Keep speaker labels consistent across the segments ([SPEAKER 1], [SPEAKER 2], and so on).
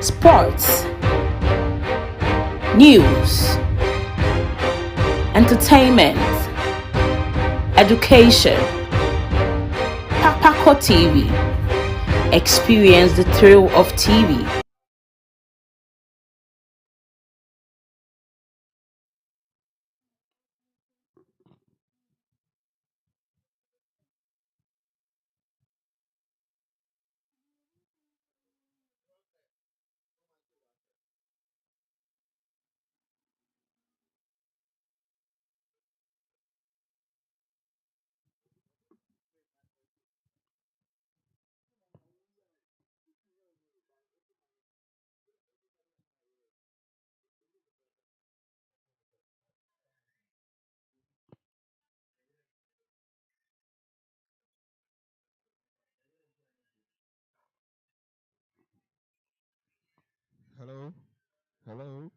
[SPEAKER 1] sports, news, entertainment, education. Paco TV. Experience the thrill of TV.
[SPEAKER 2] Hello, hello,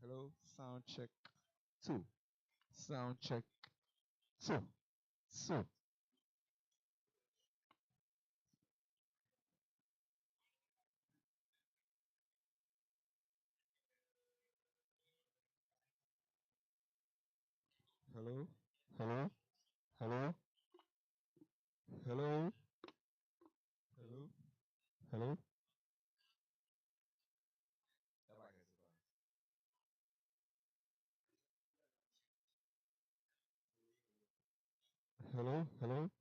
[SPEAKER 2] hello. Sound check two. Sound check two. So, hello, hello, hello, hello, hello, hello, hello, hello.